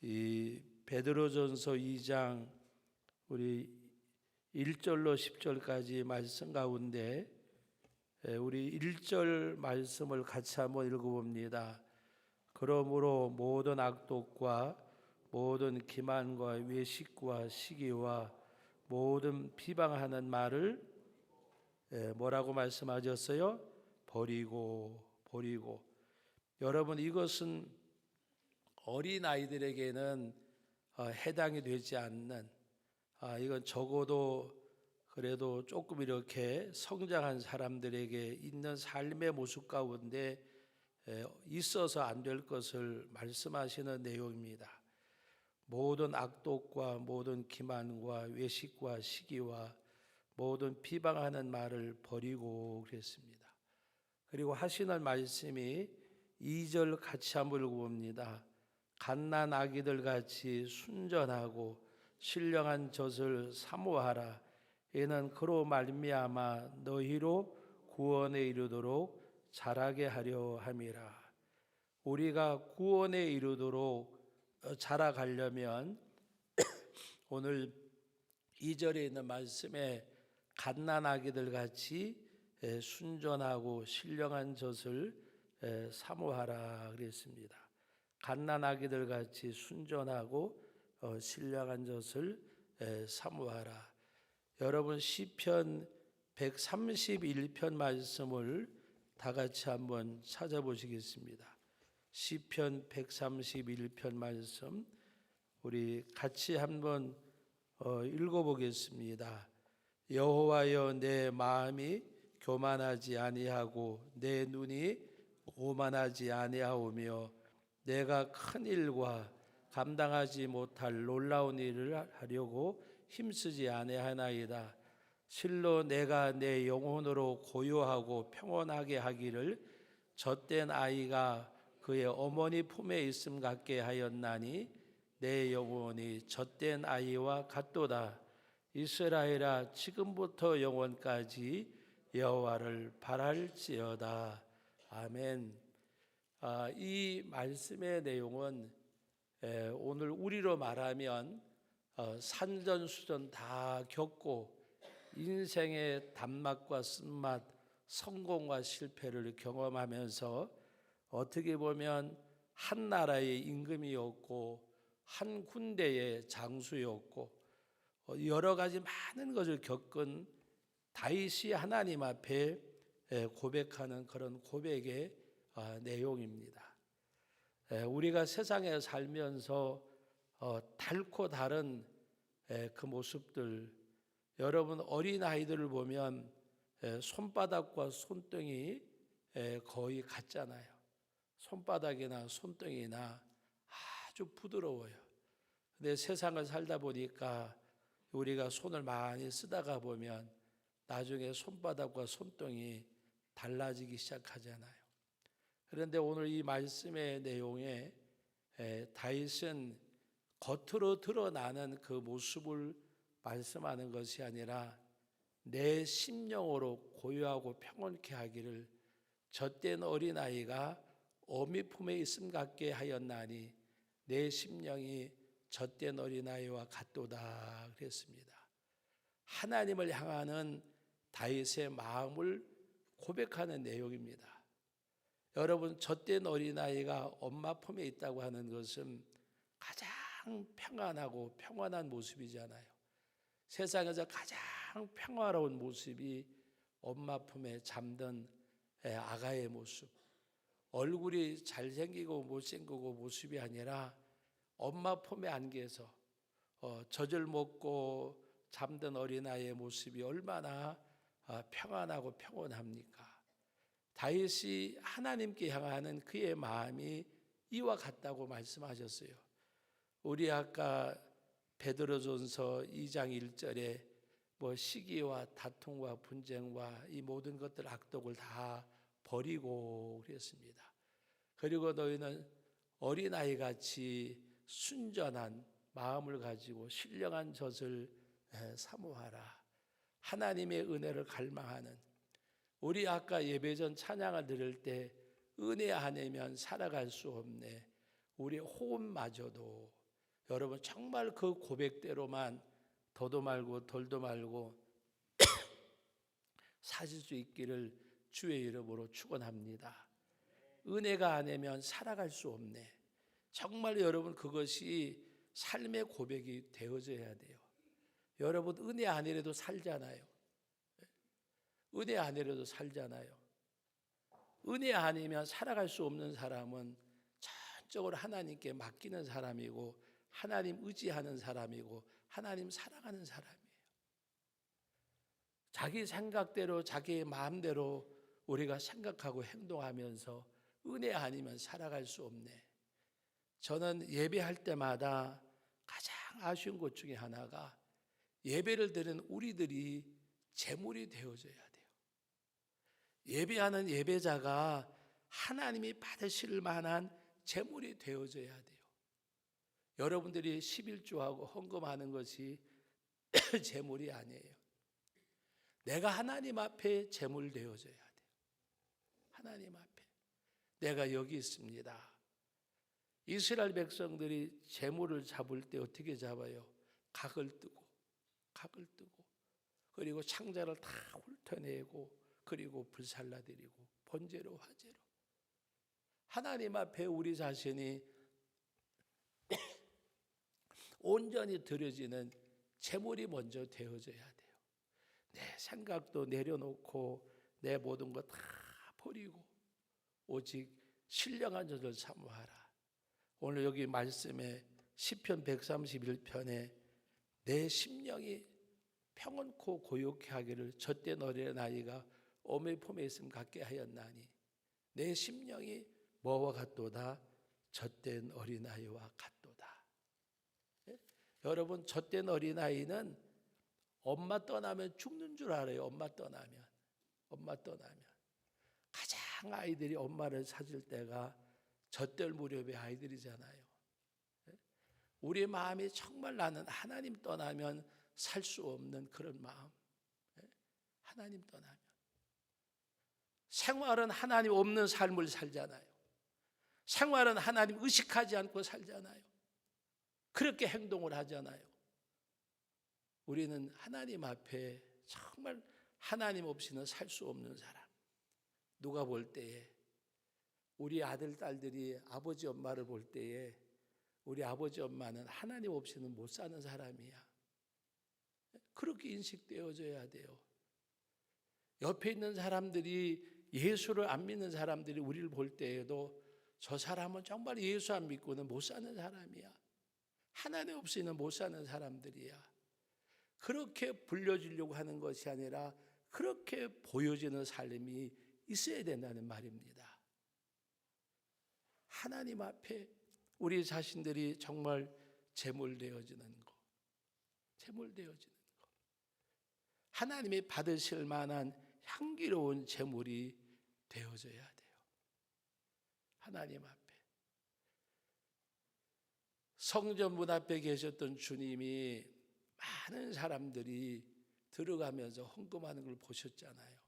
이 베드로전서 2장 우리 1절로 10절까지 말씀 가운데 우리 1절 말씀을 같이 한번 읽어봅니다. 그러므로 모든 악독과 모든 기만과 외식과 시기와 모든 비방하는 말을 뭐라고 말씀하셨어요? 버리고. 여러분, 이것은 어린 아이들에게는 해당이 되지 않는, 이건 적어도 그래도 조금 이렇게 성장한 사람들에게 있는 삶의 모습 가운데 있어서 안 될 것을 말씀하시는 내용입니다. 모든 악독과 모든 기만과 외식과 시기와 모든 비방하는 말을 버리고 그랬습니다. 그리고 하시는 말씀이 2절 같이 한번 읽어봅니다. 갓난 아기들 같이 순전하고 신령한 젖을 사모하라. 이는 그로 말미암아 너희로 구원에 이르도록 자라게 하려 함이라. 우리가 구원에 이르도록 자라가려면 오늘 2절에 있는 말씀에 갓난 아기들 같이 순전하고 신령한 젖을 사모하라 그랬습니다. 갓난 아기들 같이 순전하고 신령한 젖을 사모하라. 여러분, 시편 131편 말씀을 다 같이 한번 찾아보시겠습니다. 시편 131편 말씀 우리 같이 한번 읽어보겠습니다. 여호와여, 내 마음이 교만하지 아니하고 내 눈이 오만하지 아니하오며 내가 큰 일과 감당하지 못할 놀라운 일을 하려고 힘쓰지 아니하나이다. 실로 내가 내 영혼으로 고요하고 평온하게 하기를 젖된 아이가 그의 어머니 품에 있음 같게 하였나니 내 영혼이 젖된 아이와 같도다. 이스라엘아, 지금부터 영원까지 여호와를 바랄지어다. 아멘. 이 말씀의 내용은 오늘 우리로 말하면 산전수전 다 겪고 인생의 단맛과 쓴맛, 성공과 실패를 경험하면서 어떻게 보면 한 나라의 임금이었고 한 군대의 장수였고 여러 가지 많은 것을 겪은 다윗이 하나님 앞에 고백하는 그런 고백의 내용입니다. 우리가 세상에 살면서 달고 다른 그 모습들, 여러분 어린 아이들을 보면 손바닥과 손등이 거의 같잖아요. 손바닥이나 손등이나 아주 부드러워요. 근데 세상을 살다 보니까 우리가 손을 많이 쓰다가 보면 나중에 손바닥과 손등이 달라지기 시작하잖아요. 그런데 오늘 이 말씀의 내용에 다윗은 겉으로 드러나는 그 모습을 말씀하는 것이 아니라 내 심령으로 고요하고 평온케 하기를 젖된 어린아이가 어미 품에 있음 같게 하였나니 내 심령이 젖된 어린아이와 같도다 그랬습니다. 하나님을 향하는 다윗의 마음을 고백하는 내용입니다. 여러분, 젖된 어린아이가 엄마 품에 있다고 하는 것은 가장 평안하고 평안한 모습이잖아요. 세상에서 가장 평화로운 모습이 엄마 품에 잠든 아가의 모습. 얼굴이 잘생기고 못생기고 모습이 아니라 엄마 품에 안겨서 젖을 먹고 잠든 어린아이의 모습이 얼마나 평안하고 평온합니까? 다윗이 하나님께 향하는 그의 마음이 이와 같다고 말씀하셨어요. 우리 아까 베드로전서 2장 1절에 시기와 다툼과 분쟁과 이 모든 것들 악독을 다 버리고 그랬습니다. 그리고 너희는 어린아이같이 순전한 마음을 가지고 신령한 젖을 사모하라. 하나님의 은혜를 갈망하는, 우리 아까 예배전 찬양을 들을 때 은혜 안에면 살아갈 수 없네. 우리의 호흡마저도 여러분 정말 그 고백대로만 더도 말고 덜도 말고 사실 수 있기를 주의 이름으로 축원합니다. 은혜가 아니면 살아갈 수 없네. 정말 여러분 그것이 삶의 고백이 되어져야 돼요. 여러분 은혜 아니라도 살잖아요. 은혜 아니라도 살잖아요. 은혜 아니면 살아갈 수 없는 사람은 전적으로 하나님께 맡기는 사람이고 하나님 의지하는 사람이고 하나님 사랑하는 사람이에요. 자기 생각대로 자기의 마음대로 우리가 생각하고 행동하면서 은혜 아니면 살아갈 수 없네. 저는 예배할 때마다 가장 아쉬운 것 중에 하나가 예배를 드리는 우리들이 제물이 되어져야 돼요. 예배하는 예배자가 하나님이 받으실 만한 제물이 되어져야 돼요. 여러분들이 11조하고 헌금하는 것이 제물이 아니에요. 내가 하나님 앞에 제물 되어져야 돼요. 하나님 앞에 내가 여기 있습니다. 이스라엘 백성들이 제물을 잡을 때 어떻게 잡아요? 각을 뜨고 그리고 창자를 다 훑어내고 그리고 불살라드리고 번제로 화제로 하나님 앞에 우리 자신이 온전히 드려지는 제물이 먼저 되어져야 돼요. 내 생각도 내려놓고 내 모든 것 다 버리고 오직 신령한 자를 사모하라. 오늘 여기 말씀에 시편 131편에 내 심령이 평온코 고요케 하기를 젖된 어린아이가 어머니 품에 있음 같게 하였나니 내 심령이 뭐와 같도다? 젖된 어린아이와 같도다. 여러분 젖된 어린아이는 엄마 떠나면 죽는 줄 알아요. 엄마 떠나면 가장 아이들이 엄마를 찾을 때가 젖될 무렵의 아이들이잖아요. 우리 마음이 정말 나는 하나님 떠나면 살 수 없는 그런 마음. 하나님 떠나면 생활은 하나님 없는 삶을 살잖아요. 생활은 하나님 의식하지 않고 살잖아요. 그렇게 행동을 하잖아요. 우리는 하나님 앞에 정말 하나님 없이는 살 수 없는 사람. 누가 볼 때에 우리 아들, 딸들이 아버지, 엄마를 볼 때에 우리 아버지, 엄마는 하나님 없이는 못 사는 사람이야. 그렇게 인식되어져야 돼요. 옆에 있는 사람들이 예수를 안 믿는 사람들이 우리를 볼 때에도 저 사람은 정말 예수 안 믿고는 못 사는 사람이야. 하나님 없이는 못 사는 사람들이야. 그렇게 불려주려고 하는 것이 아니라 그렇게 보여지는 삶이 있어야 된다는 말입니다. 하나님 앞에 우리 자신들이 정말 제물되어지는 것, 하나님이 받으실 만한 향기로운 제물이 되어져야 돼요. 하나님 앞에. 성전 문 앞에 계셨던 주님이 많은 사람들이 들어가면서 헌금하는 걸 보셨잖아요.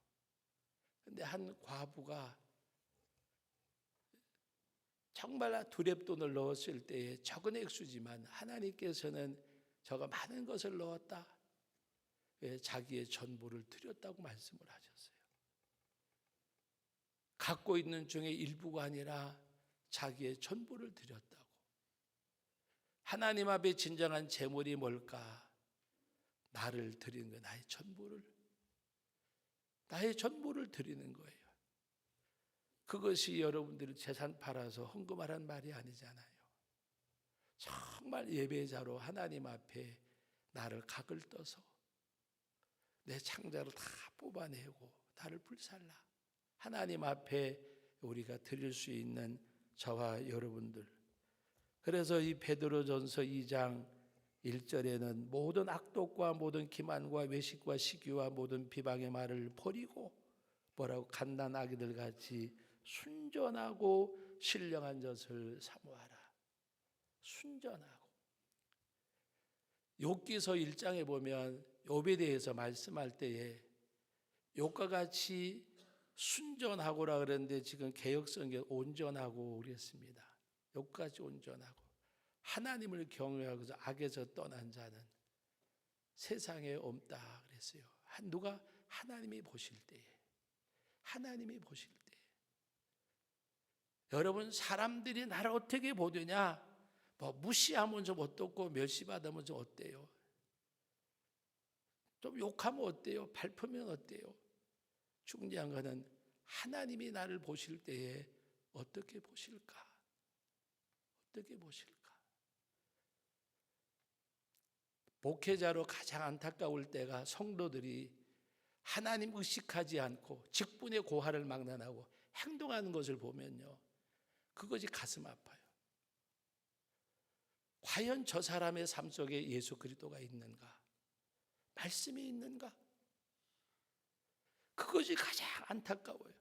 그런데 한 과부가 정말 두렙돈을 넣었을 때에 적은 액수지만 하나님께서는 저가 많은 것을 넣었다. 자기의 전부를 드렸다고 말씀을 하셨어요. 갖고 있는 중에 일부가 아니라 자기의 전부를 드렸다고. 하나님 앞에 진정한 제물이 뭘까? 나를 드리는 거예요. 나의 전부를 드리는 거예요. 그것이 여러분들이 재산 팔아서 헌금하라는 말이 아니잖아요. 정말 예배자로 하나님 앞에 나를 각을 떠서 내 창자를 다 뽑아내고 나를 불살라. 하나님 앞에 우리가 드릴 수 있는 저와 여러분들. 그래서 이 베드로전서 2장 1절에는 모든 악독과 모든 기만과 외식과 시기와 모든 비방의 말을 버리고 뭐라고 갓난 아기들 같이 순전하고 신령한 젖을 사모하라. 순전하고. 욥기서 1장에 보면 욥에 대해서 말씀할 때에 욥과 같이 순전하고라 그랬는데 지금 개역성경 온전하고 그랬습니다. 욥같이 온전하고 하나님을 경외하고서 악에서 떠난 자는 세상에 없다 그랬어요. 누가 하나님이 보실 때에, 하나님이 보실 때. 여러분, 사람들이 나를 어떻게 보느냐? 뭐 무시하면 좀 어떻고 멸시받으면 좀 어때요? 좀 욕하면 어때요? 발표면 어때요? 중요한 것은 하나님이 나를 보실 때에 어떻게 보실까? 어떻게 보실까? 목회자로 가장 안타까울 때가 성도들이 하나님 의식하지 않고 직분의 고하를 막론하고 행동하는 것을 보면요, 그것이 가슴 아파요. 과연 저 사람의 삶 속에 예수 그리스도가 있는가? 말씀이 있는가? 그것이 가장 안타까워요.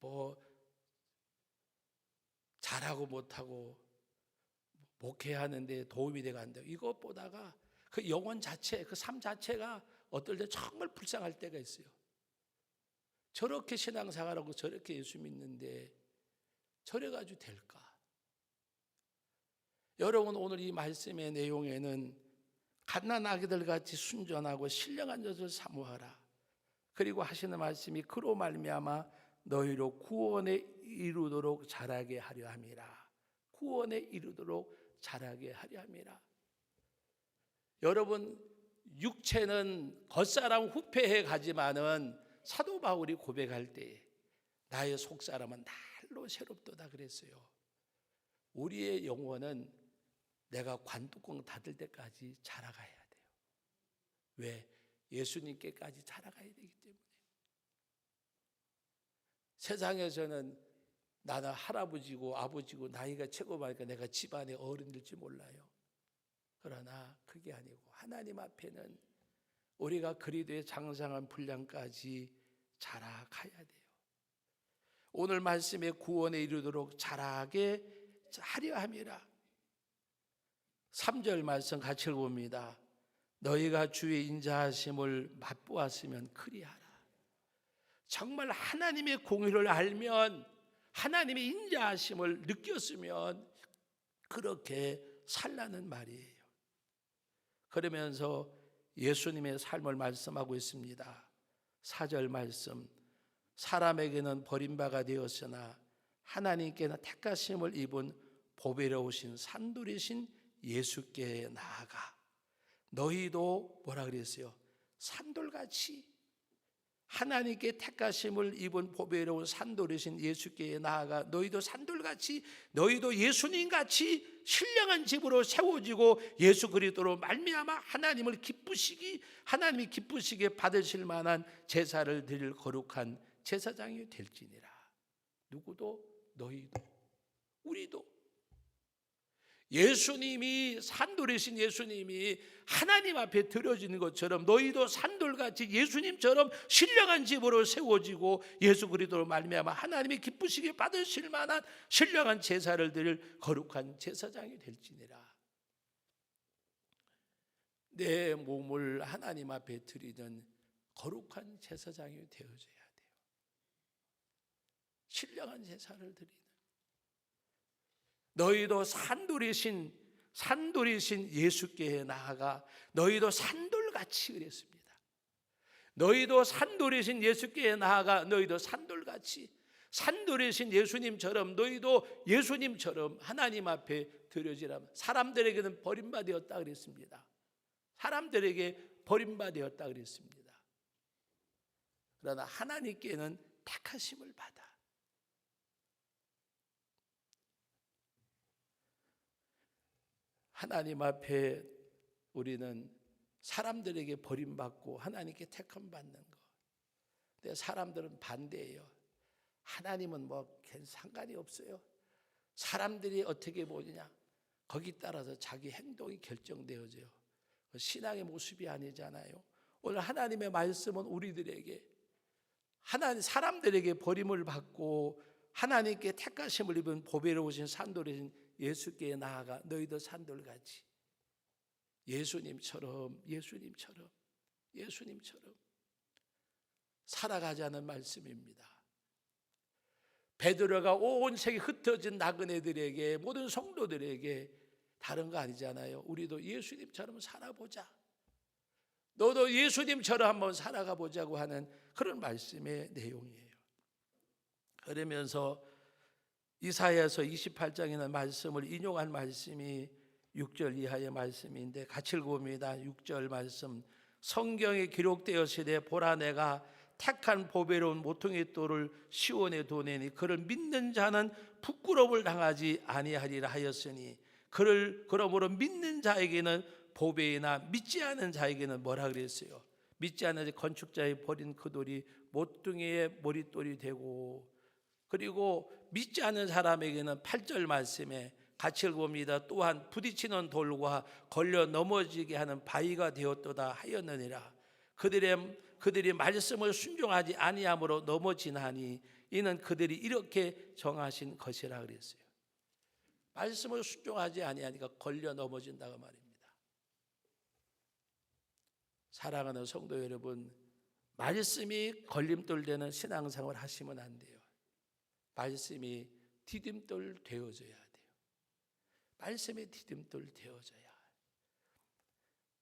뭐 잘하고 못하고 목회하는데 도움이 되고 안 되고 이것보다가 그 영혼 자체, 그 삶 자체가 어떨 때 정말 불쌍할 때가 있어요. 저렇게 신앙생활하고 저렇게 예수 믿는데 저래 가지고 될까? 여러분, 오늘 이 말씀의 내용에는 갓난아기들 같이 순전하고 신령한 젖을 사모하라. 그리고 하시는 말씀이 그로 말미암아 너희로 구원에 이르도록 자라게 하려 함이라. 구원에 이르도록 자라게 하려 함이라. 여러분, 육체는 겉사람 후패해 가지만은 사도 바울이 고백할 때 나의 속사람은 날로 새롭도다 그랬어요. 우리의 영혼은 내가 관뚜껑 닫을 때까지 자라가야 돼요. 왜? 예수님께까지 자라가야 되기 때문에. 세상에서는 나는 할아버지고 아버지고 나이가 최고 많으니까 내가 집안의 어른일지 몰라요. 그러나 그게 아니고 하나님 앞에는 우리가 그리스도의 장성한 분량까지 자라가야 돼요. 오늘 말씀의 구원에 이르도록 자라게 하려 함이라. 3절 말씀 같이 읽어봅니다. 너희가 주의 인자하심을 맛보았으면 그리하라. 정말 하나님의 공의를 알면, 하나님의 인자하심을 느꼈으면 그렇게 살라는 말이에요. 그러면서 예수님의 삶을 말씀하고 있습니다. 4절 말씀, 사람에게는 버림바가 되었으나 하나님께는 택하심을 입은 보배로우신 산돌이신 예수께 나아가 너희도 뭐라 그랬어요? 산돌같이, 하나님께 택하심을 입은 보배로운 산돌이신 예수께 나아가 너희도 산돌같이, 너희도 예수님같이 신령한 집으로 세워지고 예수 그리스도로 말미암아 하나님이 기쁘시게 받으실 만한 제사를 드릴 거룩한 제사장이 될지니라. 누구도, 너희도, 우리도. 예수님이, 산돌이신 예수님이 하나님 앞에 드려지는 것처럼 너희도 산돌같이 예수님처럼 신령한 집으로 세워지고 예수 그리스도로 말미암아 하나님이 기쁘시게 받으실 만한 신령한 제사를 드릴 거룩한 제사장이 될지니라. 내 몸을 하나님 앞에 드리는 거룩한 제사장이 되어져야 돼요. 신령한 제사를 드리는. 너희도 산돌이신 예수께 나아가 너희도 산돌같이 그랬습니다. 너희도 산돌이신 예수께 나아가 너희도 산돌같이, 산돌이신 예수님처럼 너희도 예수님처럼 하나님 앞에 드려지라면. 사람들에게는 버림받았다 그랬습니다. 사람들에게 버림받았다 그랬습니다. 그러나 하나님께는 택하심을 받아 하나님 앞에 우리는 사람들에게 버림받고 하나님께 택함 받는 거. 근데 사람들은 반대예요. 하나님은 뭐 상관이 없어요. 사람들이 어떻게 보느냐, 거기 따라서 자기 행동이 결정되어져요. 신앙의 모습이 아니잖아요. 오늘 하나님의 말씀은 우리들에게, 사람들에게 버림을 받고 하나님께 택하심을 입은 보배로우신 산돌이신 예수께 나아가 너희도 산돌같이 예수님처럼 살아가자는 말씀입니다. 베드로가 온 세계 흩어진 나그네들에게, 모든 성도들에게 다른 거 아니잖아요. 우리도 예수님처럼 살아보자. 너도 예수님처럼 한번 살아가 보자고 하는 그런 말씀의 내용이에요. 그러면서 이사야서 28장에는 말씀을 인용한 말씀이 6절 이하의 말씀인데 같이 읽어봅니다. 6절 말씀. 성경에 기록되었으되 보라 내가 택한 보배로운 모퉁이 돌을 시온에 두내니 그를 믿는 자는 부끄러움을 당하지 아니하리라 하였으니, 그를 그러므로 믿는 자에게는 보배이나 믿지 않은 자에게는 뭐라 그랬어요? 믿지 않은 건축자의 버린 그 돌이 모퉁이의 머릿돌이 되고, 그리고 믿지 않는 사람에게는 8절 말씀에 같이 읽어봅니다. 또한 부딪히는 돌과 걸려 넘어지게 하는 바위가 되었도다 하였느니라. 그들이 말씀을 순종하지 아니함으로 넘어지나니 이는 그들이 이렇게 정하신 것이라 그랬어요. 말씀을 순종하지 아니하니까 걸려 넘어진다고 말입니다. 사랑하는 성도 여러분, 말씀이 걸림돌 되는 신앙생활 하시면 안 돼요. 말씀이 디딤돌 되어져야 돼요. 말씀이 디딤돌 되어져야 해요.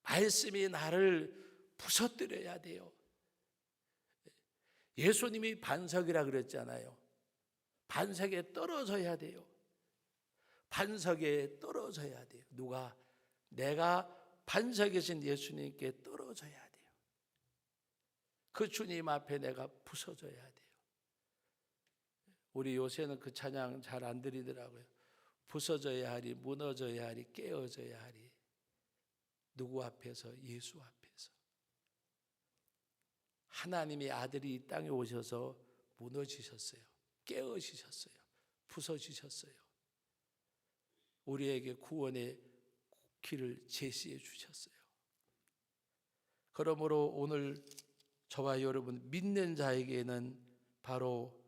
말씀이 나를 부서뜨려야 돼요. 예수님이 반석이라 그랬잖아요. 반석에 떨어져야 돼요. 반석에 떨어져야 돼요. 누가? 내가 반석이신 예수님께 떨어져야 돼요. 그 주님 앞에 내가 부서져야 돼요. 우리 요새는 그 찬양 잘 안 드리더라고요. 부서져야 하리, 무너져야 하리, 깨어져야 하리. 누구 앞에서? 예수 앞에서. 하나님의 아들이 이 땅에 오셔서 무너지셨어요. 깨어지셨어요. 부서지셨어요. 우리에게 구원의 길을 제시해 주셨어요. 그러므로 오늘 저와 여러분 믿는 자에게는 바로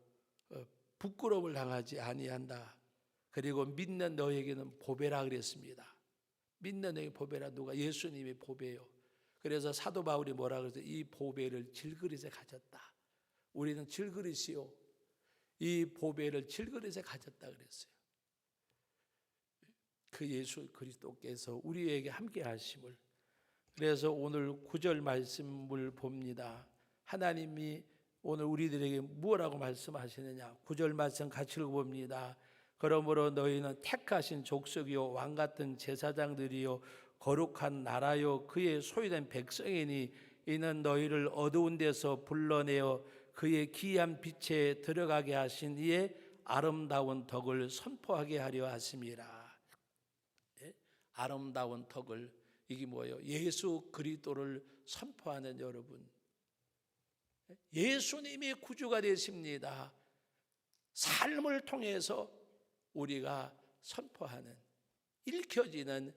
부끄러움을 당하지 아니한다. 그리고 믿는 너에게는 보배라 그랬습니다. 믿는 너에게 보배라. 누가? 예수님이 보배요. 그래서 사도 바울이 뭐라 그랬어요? 이 보배를 질그릇에 가졌다. 우리는 질그릇이요. 이 보배를 질그릇에 가졌다 그랬어요. 그 예수 그리스도께서 우리에게 함께 하심을. 그래서 오늘 9절 말씀을 봅니다. 하나님이 오늘 우리들에게 무엇라고 말씀하시느냐? 9절 말씀 같이 읽어봅니다. 그러므로 너희는 택하신 족속이요 왕같은 제사장들이요 거룩한 나라요 그의 소유된 백성이니 이는 너희를 어두운 데서 불러내어 그의 기이한 빛에 들어가게 하신 이의 아름다운 덕을 선포하게 하려 하심이라. 아름다운 덕을, 이게 뭐예요? 예수 그리스도를 선포하는 여러분, 예수님이 구주가 되십니다. 삶을 통해서 우리가 선포하는, 읽혀지는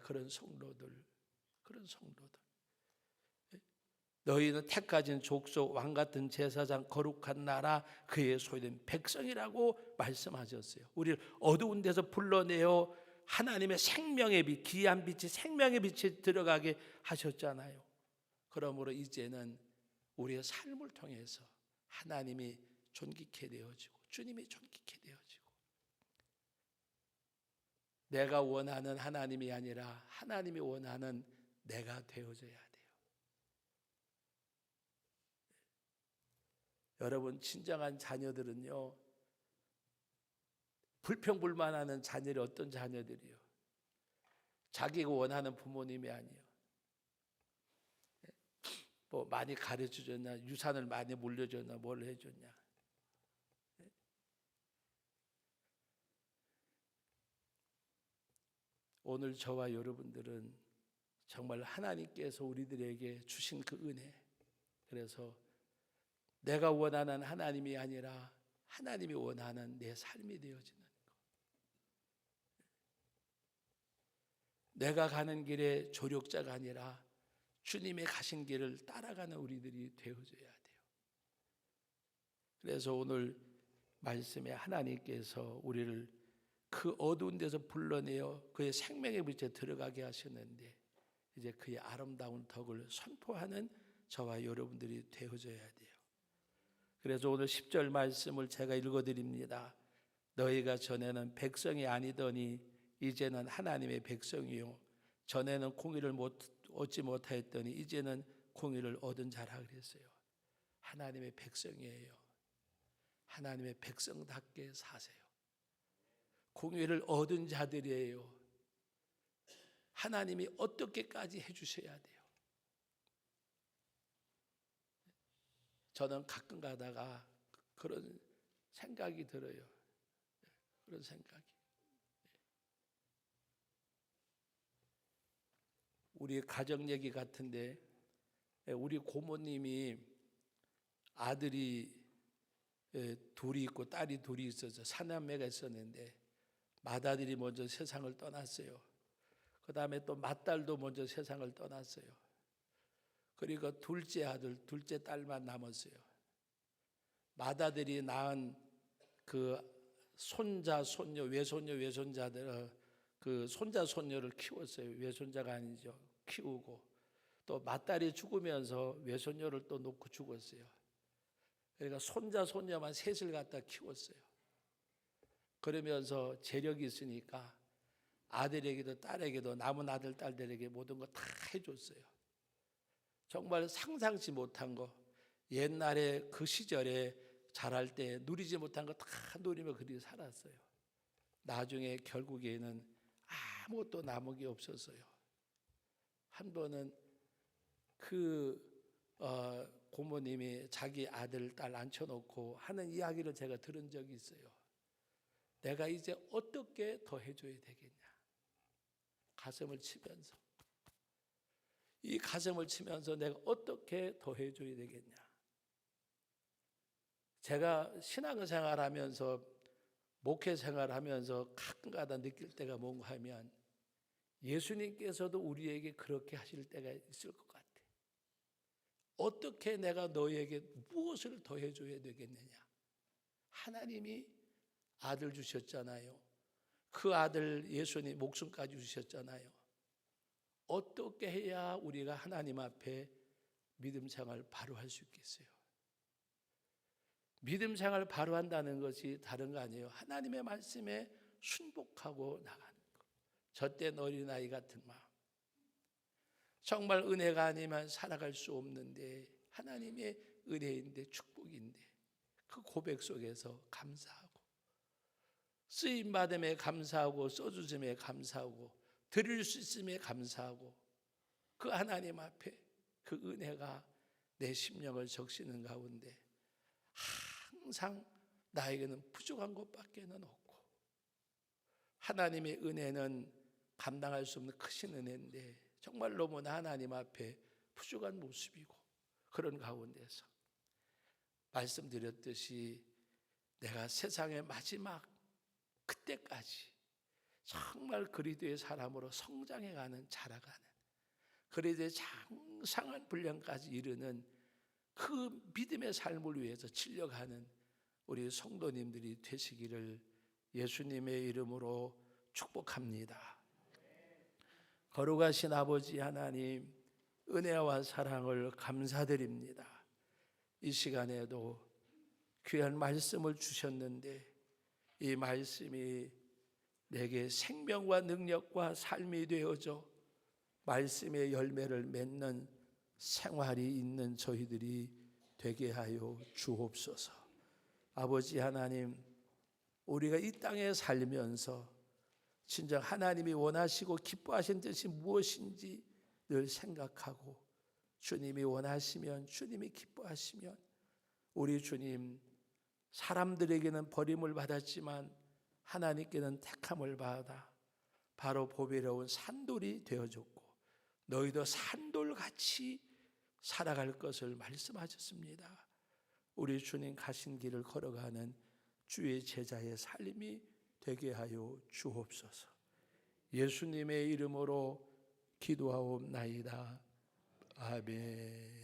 그런 성도들. 너희는 택하신 족속 왕같은 제사장 거룩한 나라 그의 소유된 백성이라고 말씀하셨어요. 우리를 어두운 데서 불러내어 하나님의 생명의 빛, 기이한 빛이 생명의 빛에 들어가게 하셨잖아요. 그러므로 이제는 우리의 삶을 통해서 하나님이 존귀케 되어지고 주님이 존귀케 되어지고, 내가 원하는 하나님이 아니라 하나님이 원하는 내가 되어져야 돼요. 여러분, 친정한 자녀들은요, 불평불만하는 자녀들이 어떤 자녀들이요? 자기가 원하는 부모님이 아니요. 뭐 많이 가르쳐줬냐, 유산을 많이 물려줬냐, 뭘 해줬냐. 오늘 저와 여러분들은 정말 하나님께서 우리들에게 주신 그 은혜, 그래서 내가 원하는 하나님이 아니라 하나님이 원하는 내 삶이 되어지는 것. 내가 가는 길에 조력자가 아니라 주님의 가신 길을 따라가는 우리들이 되어져야 돼요. 그래서 오늘 말씀에 하나님께서 우리를 그 어두운 데서 불러내어 그의 생명의 빛에 들어가게 하셨는데, 이제 그의 아름다운 덕을 선포하는 저와 여러분들이 되어져야 돼요. 그래서 오늘 10절 말씀을 제가 읽어드립니다. 너희가 전에는 백성이 아니더니 이제는 하나님의 백성이요 전에는 공의를 얻지 못하였더니 이제는 공의를 얻은 자라 그랬어요. 하나님의 백성이에요. 하나님의 백성답게 사세요. 공의를 얻은 자들이에요. 하나님이 어떻게까지 해주셔야 돼요. 저는 가끔 가다가 그런 생각이 들어요. 그런 생각이. 우리 가정 얘기 같은데 우리 고모님이 아들이 둘이 있고 딸이 둘이 있어서 사남매가 있었는데 맏아들이 먼저 세상을 떠났어요. 그 다음에 또 맏딸도 먼저 세상을 떠났어요. 그리고 둘째 아들, 둘째 딸만 남았어요. 맏아들이 낳은 그 손자, 손녀, 외손녀, 외손자들 그 손자, 손녀를 키웠어요. 외손자가 아니죠. 키우고 또 맏딸이 죽으면서 외손녀를 또 놓고 죽었어요. 그러니까 손자, 손녀만 셋을 갖다 키웠어요. 그러면서 재력이 있으니까 아들에게도 딸에게도 남은 아들, 딸들에게 모든 거 다 해줬어요. 정말 상상치 못한 거, 옛날에 그 시절에 자랄 때 누리지 못한 거 다 누리며 그렇게 살았어요. 나중에 결국에는 아무것도 남은 게 없었어요. 한 번은 고모님이 자기 아들, 딸 앉혀놓고 하는 이야기를 제가 들은 적이 있어요. 내가 이제 어떻게 더 해줘야 되겠냐. 가슴을 치면서. 이 가슴을 치면서 내가 어떻게 더 해줘야 되겠냐. 제가 신앙생활하면서 목회생활하면서 가끔가다 느낄 때가 뭔가 하면 예수님께서도 우리에게 그렇게 하실 때가 있을 것 같아. 어떻게 내가 너에게 무엇을 더 해줘야 되겠느냐. 하나님이 아들 주셨잖아요. 그 아들 예수님 목숨까지 주셨잖아요. 어떻게 해야 우리가 하나님 앞에 믿음 생활 바로 할 수 있겠어요? 믿음 생활 바로 한다는 것이 다른 거 아니에요. 하나님의 말씀에 순복하고 나가는 거. 젖된 어린아이 같은 마음. 정말 은혜가 아니면 살아갈 수 없는데 하나님의 은혜인데 축복인데 그 고백 속에서 감사하고 쓰임받음에 감사하고 써주심에 감사하고 드릴 수 있음에 감사하고 그 하나님 앞에 그 은혜가 내 심령을 적시는 가운데 항상 나에게는 부족한 것밖에는 없고 하나님의 은혜는 감당할 수 없는 크신 은혜인데 정말 너무나 하나님 앞에 부족한 모습이고 그런 가운데서 말씀드렸듯이 내가 세상의 마지막 그때까지 정말 그리스도의 사람으로 성장해가는 자라가는 그리스도의 장상한 분량까지 이르는 그 믿음의 삶을 위해서 진력하는 우리 성도님들이 되시기를 예수님의 이름으로 축복합니다. 거룩하신 아버지 하나님 은혜와 사랑을 감사드립니다. 이 시간에도 귀한 말씀을 주셨는데 이 말씀이 내게 생명과 능력과 삶이 되어져 말씀의 열매를 맺는 생활이 있는 저희들이 되게 하여 주옵소서. 아버지 하나님, 우리가 이 땅에 살면서 진정 하나님이 원하시고 기뻐하신 뜻이 무엇인지 늘 생각하고 주님이 원하시면 주님이 기뻐하시면 우리 주님 사람들에게는 버림을 받았지만 하나님께는 택함을 받아 바로 보배로운 산돌이 되어졌고 너희도 산돌같이 살아갈 것을 말씀하셨습니다. 우리 주님 가신 길을 걸어가는 주의 제자의 삶이 되게 하여 주옵소서. 예수님의 이름으로 기도하옵나이다. 아멘.